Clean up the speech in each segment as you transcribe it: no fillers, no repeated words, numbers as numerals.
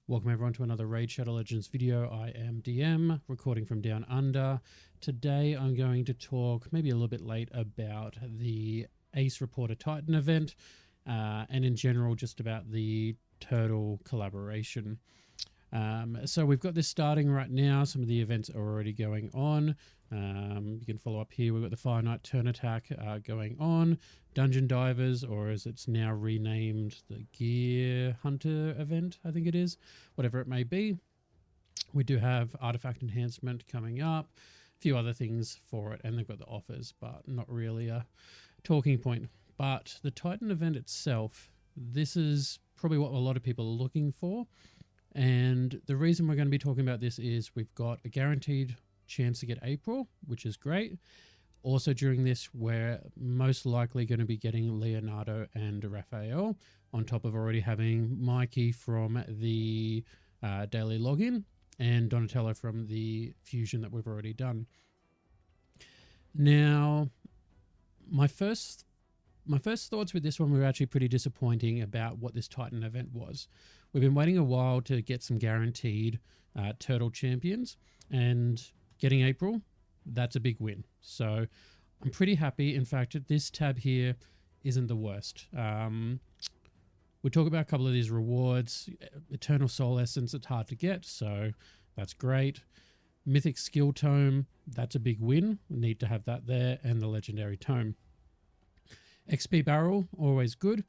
Welcome everyone to another Raid Shadow Legends video. I am DM, recording from Down Under. Today I'm going to talk, maybe a little bit late, about the Ace Reporter Titan event, and in general just about the Turtle collaboration. So we've got this starting right now. Some of the events are already going on. You can follow up here. We've got the Fire Knight Turn Attack going on. Dungeon Divers, or as it's now renamed, the Gear Hunter event, I think it is. Whatever it may be. We do have Artifact Enhancement coming up. A few other things for it. And they've got the offers, but not really a talking point. But the Titan event itself, this is probably what a lot of people are looking for. And the reason we're going to be talking about this is we've got a guaranteed chance to get April, which is great. Also during this, we're most likely going to be getting Leonardo and Raphael, on top of already having Mikey from the daily login and Donatello from the fusion that we've already done. Now, my first thoughts with this one were actually pretty disappointing about what this Titan event was. We've been waiting a while to get some guaranteed Turtle champions, and getting April, that's a big win. So I'm pretty happy. In fact, this tab here isn't the worst. We'll talk about a couple of these rewards. Eternal Soul Essence, it's hard to get, so that's great. Mythic Skill Tome, that's a big win. We need to have that there, and the Legendary Tome. XP Barrel, always good.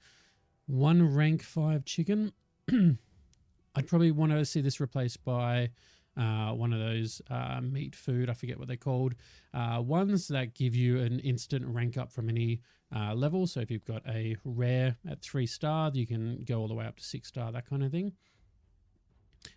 One rank 5 chicken. I'd probably want to see this replaced by one of those meat food, I forget what they're called, ones that give you an instant rank up from any level. So if you've got a rare at 3-star, you can go all the way up to 6-star, that kind of thing.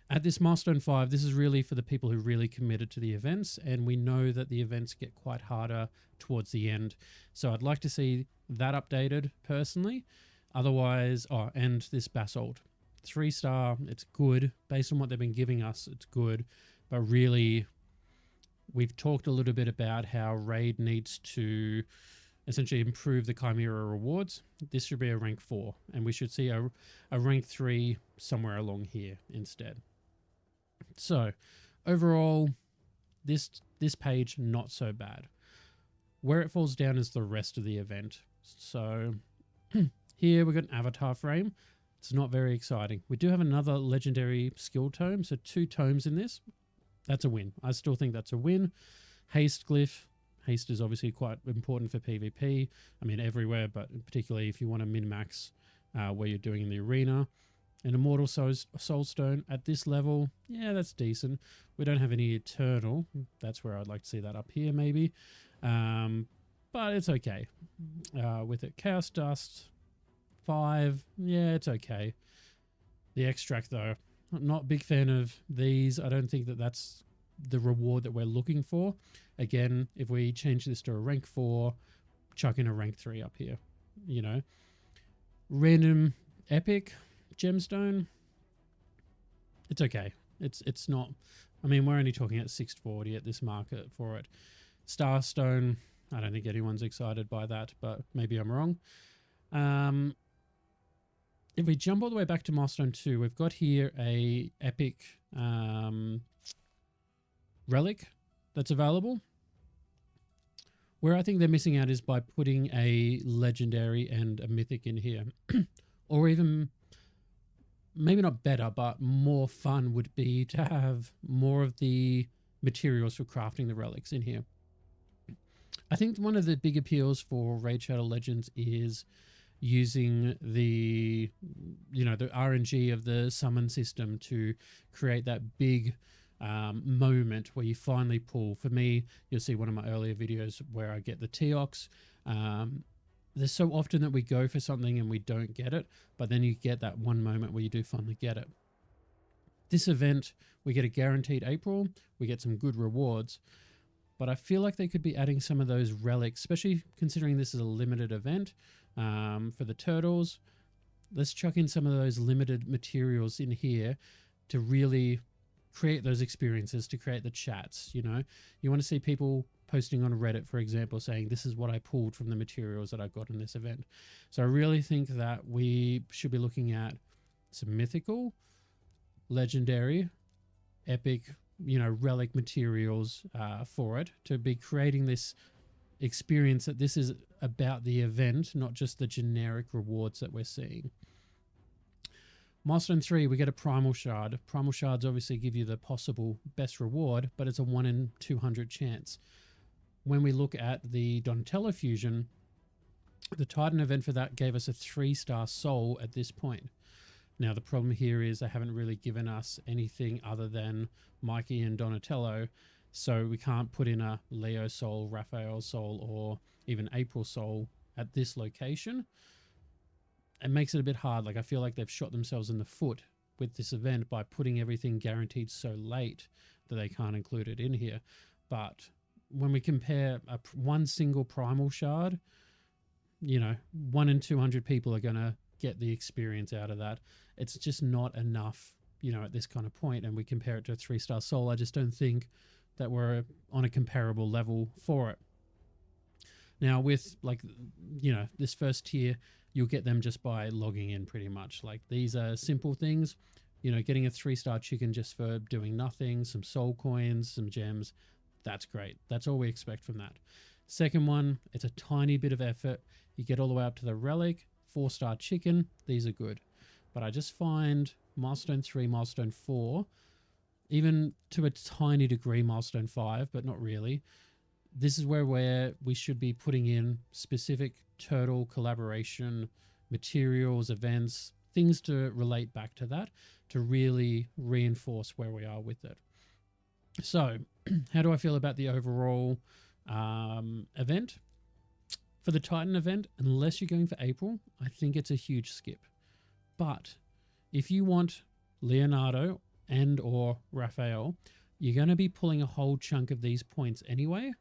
At this milestone 5, this is really for the people who really committed to the events, and we know that the events get quite harder towards the end. So I'd like to see that updated personally. Otherwise, and this Basalt. 3-star, it's good. Based on what they've been giving us, it's good. But really, we've talked a little bit about how Raid needs to essentially improve the Chimera rewards. This should be a rank 4, and we should see a rank 3 somewhere along here instead. So, overall, this page, not so bad. Where it falls down is the rest of the event. So, here we've got an avatar frame. It's not very exciting. We do have another legendary skill tome, so 2 tomes in this. That's a win. I still think that's a win. Haste Glyph. Haste is obviously quite important for PvP. I mean, everywhere, but particularly if you want to min-max where you're doing in the arena. An Immortal Soul Stone at this level, yeah, that's decent. We don't have any Eternal. That's where I'd like to see that up here, maybe. But it's okay. With it, Chaos Dust 5, yeah, it's okay. The Extract, though, not a big fan of these. I don't think that that's the reward that we're looking for. Again, if we change this to a rank 4, chuck in a rank 3 up here, you know. Random Epic Gemstone, it's okay. It's not, I mean, we're only talking at 640 at this market for it. Starstone, I don't think anyone's excited by that, but maybe I'm wrong. If we jump all the way back to Milestone 2, we've got here a epic relic that's available. Where I think they're missing out is by putting a legendary and a mythic in here. Or even, maybe not better, but more fun would be to have more of the materials for crafting the relics in here. I think one of the big appeals for Raid Shadow Legends is using the, the RNG of the summon system to create that big moment where you finally pull. For me, you'll see one of my earlier videos where I get the Teox. There's so often that we go for something and we don't get it, but then you get that one moment where you do finally get it. This event, we get a guaranteed April, we get some good rewards, but I feel like they could be adding some of those relics, especially considering this is a limited event. For the turtles, let's chuck in some of those limited materials in here to really create those experiences, to create the chats. You want to see people posting on Reddit, for example, saying this is what I pulled from the materials that I got in this event. So I really think that we should be looking at some mythical, legendary, epic, relic materials for it, to be creating this experience that this is about the event, not just the generic rewards that we're seeing. Milestone 3, we get a Primal Shard. Primal Shards obviously give you the possible best reward, but it's a 1 in 200 chance. When we look at the Donatello fusion, the Titan event for that gave us a 3-star soul at this point. Now, the problem here is they haven't really given us anything other than Mikey and Donatello, so we can't put in a Leo soul, Raphael soul, or even April soul at this location. It makes it a bit hard. Like, I feel like they've shot themselves in the foot with this event by putting everything guaranteed so late that they can't include it in here. But when we compare one single Primal Shard, 1 in 200 people are going to get the experience out of that. It's just not enough, at this kind of point. And we compare it to a 3-star soul, I just don't think that we're on a comparable level for it. Now, with this first tier, you'll get them just by logging in pretty much. Like, these are simple things, getting a 3-star chicken just for doing nothing, some soul coins, some gems. That's great. That's all we expect from that. Second one, it's a tiny bit of effort. You get all the way up to the relic, 4-star chicken. These are good. But I just find Milestone 3, Milestone 4, even to a tiny degree Milestone 5, but not really, this is where we should be putting in specific turtle collaboration materials, events, things to relate back to that, to really reinforce where we are with it. So how do I feel about the overall event? For the Titan event, unless you're going for April, I think it's a huge skip. But if you want Leonardo and or Raphael, you're going to be pulling a whole chunk of these points anyway.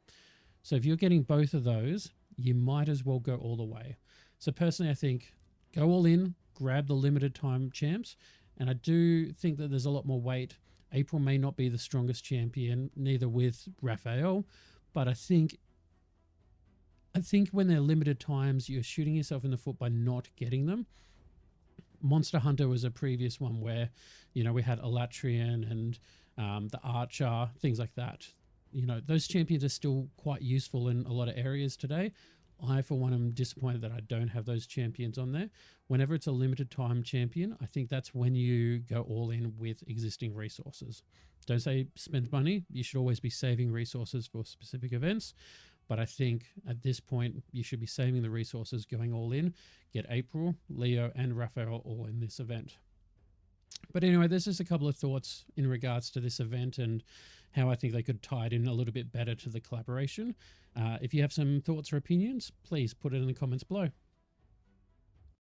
So if you're getting both of those, you might as well go all the way. So personally, I think go all in, grab the limited time champs. And I do think that there's a lot more weight. April may not be the strongest champion, neither with Raphael, but I think when they're limited times, you're shooting yourself in the foot by not getting them. Monster Hunter was a previous one where, we had Elatrian and the Archer, things like that. Those champions are still quite useful in a lot of areas today. I, for one, am disappointed that I don't have those champions on there. Whenever it's a limited time champion, I think that's when you go all in with existing resources. Don't say spend money. You should always be saving resources for specific events. But I think at this point, you should be saving the resources, going all in, get April, Leo, and Raphael all in this event. But anyway, there's just a couple of thoughts in regards to this event and how I think they could tie it in a little bit better to the collaboration. If you have some thoughts or opinions, please put it in the comments below.